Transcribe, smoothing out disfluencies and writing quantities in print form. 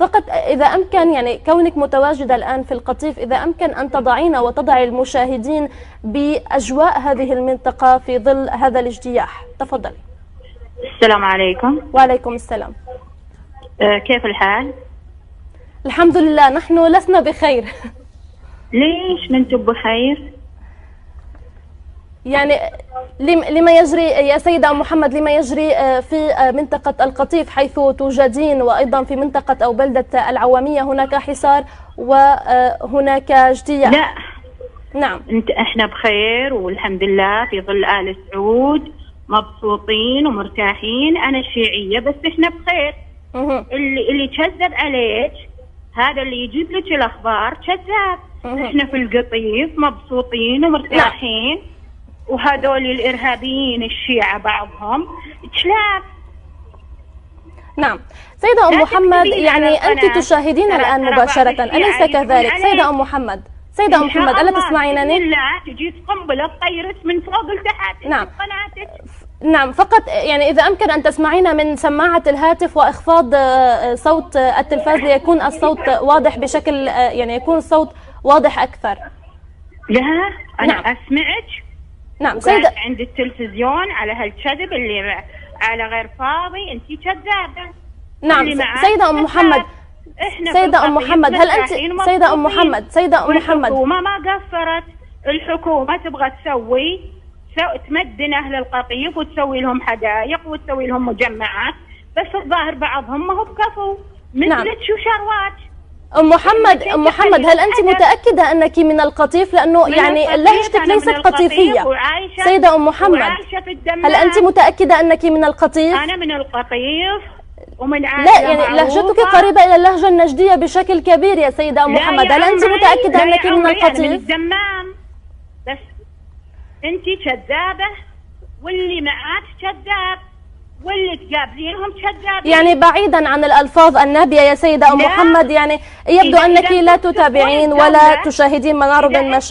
فقط إذا أمكن يعني كونك متواجدة الآن في القطيف، إذا أمكن أن تضعينا وتضعي المشاهدين بأجواء هذه المنطقة في ظل هذا الاجتياح. تفضلي. السلام عليكم. وعليكم السلام. كيف الحال؟ الحمد لله، نحن لسنا بخير. ليش ما انتم بخير؟ يعني لما يجري يا سيدة أم محمد، لما يجري في منطقة القطيف حيث توجدين، وأيضا في منطقة أو بلدة العوامية هناك حصار وهناك اجتياح. لا نعم، احنا بخير والحمد لله في ظل آل سعود، مبسوطين ومرتاحين. أنا شيعية بس احنا بخير. اللي كذب عليك هذا اللي يجيب لك الأخبار كذاب. احنا في القطيف مبسوطين ومرتاحين. نعم. وهذول الإرهابيين الشيعة بعضهم كلاب. نعم سيدة أم محمد، يعني أنت تشاهدين الآن مباشرة أليس كذلك؟ سيدة أم محمد، سيدة أم محمد، ألا تسمعينني؟ لا، تجي قنبلة طيرت من فوق لتحت. نعم نعم، فقط يعني إذا أمكن أن تسمعينا من سماعة الهاتف وإخفاض صوت التلفاز ليكون الصوت واضح بشكل يعني يكون الصوت واضح أكثر. لا أنا نعم. أسمعك. نعم سيدة، عند التلفزيون على هالكذب اللي على غير فاضي، أنت كذابة. نعم سيدة أم محمد، سيدة أم محمد، هل أنت سيدة أم محمد، سيدة أم محمد، الحكومة ما قصرت. الحكومة تبغى تمدن أهل القطيف وتسوي لهم حدائق وتسوي لهم مجمعات، بس الظاهر بعضهم ما هو بكفو مثلك وشروات. أم محمد، هل أنت متأكدة أنك من القطيف؟ لأنه يعني لهجتك ليست قطيفية. سيدة أم محمد، هل أنت متأكدة أنك من القطيف؟ أنا من القطيف ومن لا، يعني لهجتك قريبة إلى اللهجة النجدية بشكل كبير يا سيدة أم محمد. هل أنت متأكدة أنك من القطيف؟ أنا من الدمام. بس أنت كذابة واللي معاك كذاب واللي تقابلينهم كذاب. يعني بعيدا عن الألفاظ النابية يا سيدة أم محمد، يعني يبدو أنك لا تتابعين ولا تشاهدين منار بن مشاري.